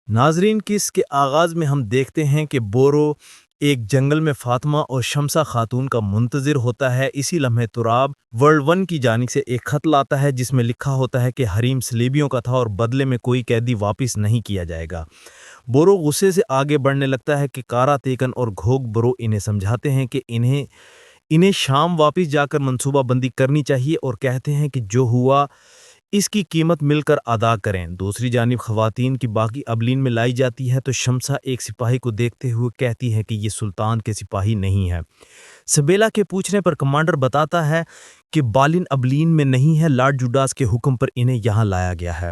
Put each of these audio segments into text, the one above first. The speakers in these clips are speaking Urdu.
ناظرین کی اس کے آغاز میں ہم دیکھتے ہیں کہ بورو ایک جنگل میں فاطمہ اور شمسہ خاتون کا منتظر ہوتا ہے۔ اسی لمحے تراب ورلڈ 1 کی جانب سے ایک خط لاتا ہے جس میں لکھا ہوتا ہے کہ حریم صلیبیوں کا تھا اور بدلے میں کوئی قیدی واپس نہیں کیا جائے گا۔ بورو غصے سے آگے بڑھنے لگتا ہے کہ کارا تیکن اور گھوگ برو انہیں سمجھاتے ہیں کہ انہیں شام واپس جا کر منصوبہ بندی کرنی چاہیے اور کہتے ہیں کہ جو ہوا اس کی قیمت مل کر ادا کریں۔ دوسری جانب خواتین کی باقی ابلین میں لائی جاتی ہے تو شمسہ ایک سپاہی کو دیکھتے ہوئے کہتی ہے کہ یہ سلطان کے سپاہی نہیں ہے۔ سبیلا کے پوچھنے پر کمانڈر بتاتا ہے کہ بالن ابلین میں نہیں ہے، لارڈ جوڈاس کے حکم پر انہیں یہاں لایا گیا ہے۔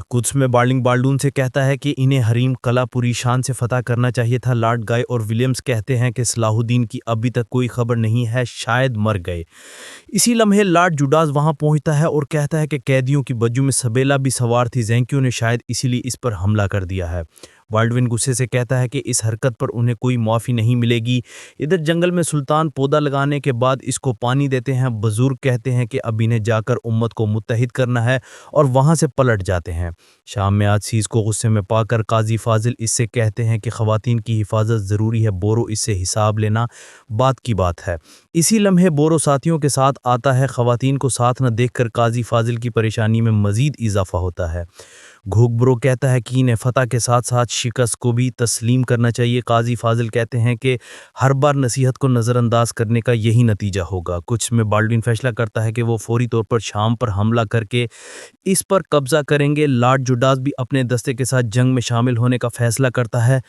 قدس میں بالنگ بالڈون سے کہتا ہے کہ انہیں حریم قلعہ پوری شان سے فتح کرنا چاہیے تھا۔ لارڈ گائے اور ولیمز کہتے ہیں کہ صلاح الدین کی ابھی تک کوئی خبر نہیں ہے، شاید مر گئے۔ اسی لمحے لارڈ جوڈاس وہاں پہنچتا ہے اور کہتا ہے کہ قیدیوں کی بجو میں سبیلا بھی سوار تھی، زینکیو نے شاید اسی لیے اس پر حملہ کر دیا ہے۔ بالڈوین غصے سے کہتا ہے کہ اس حرکت پر انہیں کوئی معافی نہیں ملے گی۔ ادھر جنگل میں سلطان پودا لگانے کے بعد اس کو پانی دیتے ہیں۔ بزرگ کہتے ہیں کہ اب انہیں جا کر امت کو متحد کرنا ہے اور وہاں سے پلٹ جاتے ہیں۔ شام میں آجسیز کو غصے میں پا کر قاضی فاضل اس سے کہتے ہیں کہ خواتین کی حفاظت ضروری ہے، بورو اس سے حساب لینا بات کی بات ہے۔ اسی لمحے بورو ساتھیوں کے ساتھ آتا ہے۔ خواتین کو ساتھ نہ دیکھ کر قاضی فاضل کی پریشانی میں مزید اضافہ ہوتا ہے۔ گھوگ برو کہتا ہے کہ انہیں فتح کے ساتھ ساتھ شکست کو بھی تسلیم کرنا چاہیے۔ قاضی فاضل کہتے ہیں کہ ہر بار نصیحت کو نظر انداز کرنے کا یہی نتیجہ ہوگا۔ کچھ میں بالڈوین فیصلہ کرتا ہے کہ وہ فوری طور پر شام پر حملہ کر کے اس پر قبضہ کریں گے۔ لارڈ جوڈاس بھی اپنے دستے کے ساتھ جنگ میں شامل ہونے کا فیصلہ کرتا ہے۔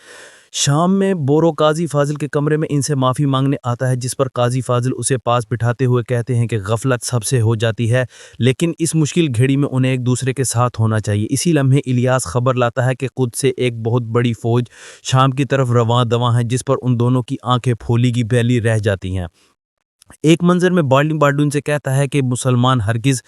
شام میں بورو قاضی فاضل کے کمرے میں ان سے معافی مانگنے آتا ہے، جس پر قاضی فاضل اسے پاس بٹھاتے ہوئے کہتے ہیں کہ غفلت سب سے ہو جاتی ہے، لیکن اس مشکل گھڑی میں انہیں ایک دوسرے کے ساتھ ہونا چاہیے۔ اسی لمحے الیاس خبر لاتا ہے کہ خود سے ایک بہت بڑی فوج شام کی طرف رواں دواں ہے، جس پر ان دونوں کی آنکھیں پھولی کی پھیلی رہ جاتی ہیں۔ ایک منظر میں بالڈنگ بالڈون سے کہتا ہے کہ مسلمان ہرگز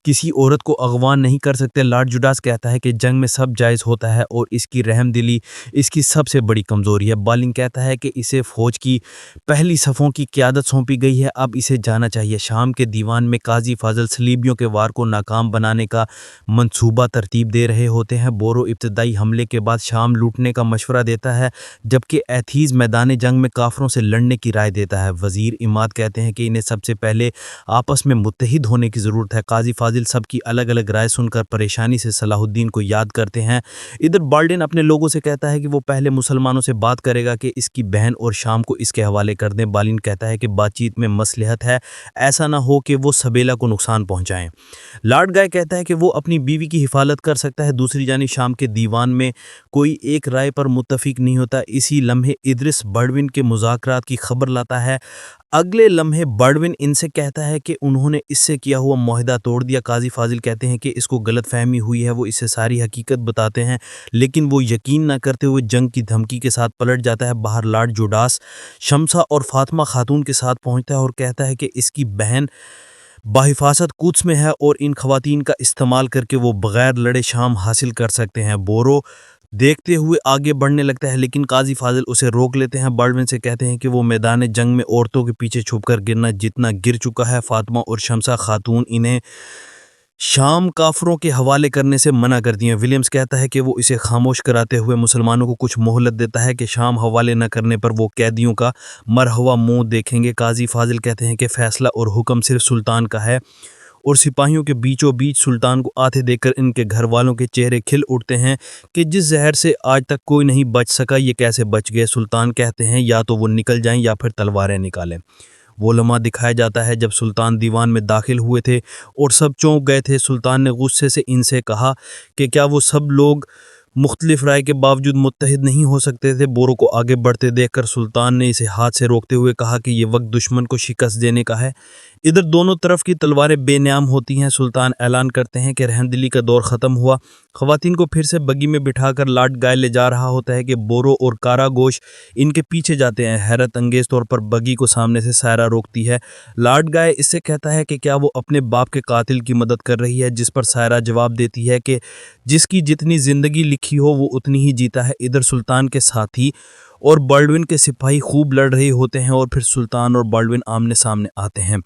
کسی عورت کو اغوا نہیں کر سکتے۔ لارڈ جوڈاس کہتا ہے کہ جنگ میں سب جائز ہوتا ہے اور اس کی رحم دلی اس کی سب سے بڑی کمزوری ہے۔ بالنگ کہتا ہے کہ اسے فوج کی پہلی صفوں کی قیادت سونپی گئی ہے، اب اسے جانا چاہیے۔ شام کے دیوان میں قاضی فاضل صلیبیوں کے وار کو ناکام بنانے کا منصوبہ ترتیب دے رہے ہوتے ہیں۔ بورو ابتدائی حملے کے بعد شام لوٹنے کا مشورہ دیتا ہے، جبکہ ایتھیز میدان جنگ میں کافروں سے لڑنے کی رائے دیتا ہے۔ وزیر اماد کہتے ہیں کہ انہیں سب سے پہلے آپس میں متحد ہونے کی ضرورت ہے۔ قاضی فاضل سب کی الگ الگ رائے سن کر پریشانی سے صلاح الدین کو یاد کرتے ہیں۔ ادھر بالڈن اپنے لوگوں سے کہتا ہے کہ وہ پہلے مسلمانوں سے بات کرے گا کہ اس کی بہن اور شام کو اس کے حوالے کر دیں۔ بالڈن کہتا ہے کہ بات چیت میں مصلحت ہے، ایسا نہ ہو کہ وہ سبیلا کو نقصان پہنچائیں۔ لارڈ گائے کہتا ہے کہ وہ اپنی بیوی کی حفاظت کر سکتا ہے۔ دوسری جانب شام کے دیوان میں کوئی ایک رائے پر متفق نہیں ہوتا۔ اسی لمحے ادرس بالڈوین کے مذاکرات کی خبر لاتا ہے۔ اگلے لمحے بالڈوین ان سے کہتا ہے کہ انہوں نے اس سے کیا ہوا معاہدہ توڑ دیا۔ قاضی فاضل کہتے ہیں کہ اس کو غلط فہمی ہوئی ہے، وہ اسے ساری حقیقت بتاتے ہیں، لیکن وہ یقین نہ کرتے ہوئے جنگ کی دھمکی کے ساتھ پلٹ جاتا ہے۔ باہر لارڈ جوڈاس شمسہ اور فاطمہ خاتون کے ساتھ پہنچتا ہے اور کہتا ہے کہ اس کی بہن بحفاظت قدس میں ہے اور ان خواتین کا استعمال کر کے وہ بغیر لڑے شام حاصل کر سکتے ہیں۔ بورو دیکھتے ہوئے آگے بڑھنے لگتا ہے، لیکن قاضی فاضل اسے روک لیتے ہیں۔ بالڈوین سے کہتے ہیں کہ وہ میدان جنگ میں عورتوں کے پیچھے چھپ کر گرنا جتنا گر چکا ہے۔ فاطمہ اور شمسہ خاتون انہیں شام کافروں کے حوالے کرنے سے منع کرتی ہیں۔ ولیمز کہتا ہے کہ وہ اسے خاموش کراتے ہوئے مسلمانوں کو کچھ مہلت دیتا ہے کہ شام حوالے نہ کرنے پر وہ قیدیوں کا مرہوا منہ دیکھیں گے۔ قاضی فاضل کہتے ہیں کہ فیصلہ اور حکم صرف سلطان کا ہے اور سپاہیوں کے بیچوں بیچ سلطان کو آتے دیکھ کر ان کے گھر والوں کے چہرے کھل اٹھتے ہیں کہ جس زہر سے آج تک کوئی نہیں بچ سکا یہ کیسے بچ گئے۔ سلطان کہتے ہیں یا تو وہ نکل جائیں یا پھر تلواریں نکالیں۔ وہ لمحہ دکھایا جاتا ہے جب سلطان دیوان میں داخل ہوئے تھے اور سب چونک گئے تھے۔ سلطان نے غصے سے ان سے کہا کہ کیا وہ سب لوگ مختلف رائے کے باوجود متحد نہیں ہو سکتے تھے؟ بورو کو آگے بڑھتے دیکھ کر سلطان نے اسے ہاتھ سے روکتے ہوئے کہا کہ یہ وقت دشمن کو شکست دینے کا ہے۔ ادھر دونوں طرف کی تلواریں بے نام ہوتی ہیں۔ سلطان اعلان کرتے ہیں کہ رحم دلی کا دور ختم ہوا۔ خواتین کو پھر سے بگی میں بٹھا کر لارڈ گائے لے جا رہا ہوتا ہے کہ بورو اور کارا گوش ان کے پیچھے جاتے ہیں۔ حیرت انگیز طور پر بگی کو سامنے سے سائرہ روکتی ہے۔ لارڈ گائے اس سے کہتا ہے کہ کیا وہ اپنے باپ کے قاتل کی مدد کر رہی ہے، جس پر سائرہ جواب دیتی ہے کہ جس کی جتنی زندگی لکھی ہو وہ اتنی ہی جیتا ہے۔ ادھر سلطان کے ساتھی اور بالڈوین کے سپاہی خوب لڑ رہے ہوتے ہیں اور پھر سلطان اور بالڈوین آمنے سامنے آتے ہیں۔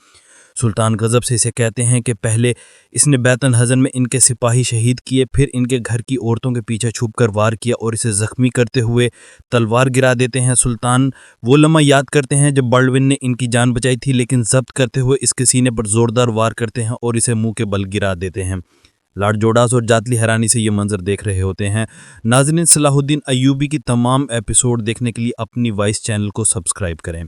سلطان غضب سے اسے کہتے ہیں کہ پہلے اس نے بیت الحزن میں ان کے سپاہی شہید کیے، پھر ان کے گھر کی عورتوں کے پیچھے چھپ کر وار کیا اور اسے زخمی کرتے ہوئے تلوار گرا دیتے ہیں۔ سلطان وہ لمحہ یاد کرتے ہیں جب بالڈون نے ان کی جان بچائی تھی، لیکن ضبط کرتے ہوئے اس کے سینے پر زوردار وار کرتے ہیں اور اسے منہ کے بل گرا دیتے ہیں۔ لارڈ جوڈاس اور جاتلی حیرانی سے یہ منظر دیکھ رہے ہوتے ہیں۔ ناظرین، صلاح الدین ایوبی کی تمام ایپیسوڈ دیکھنے کے لیے اپنی وائس چینل کو سبسکرائب کریں۔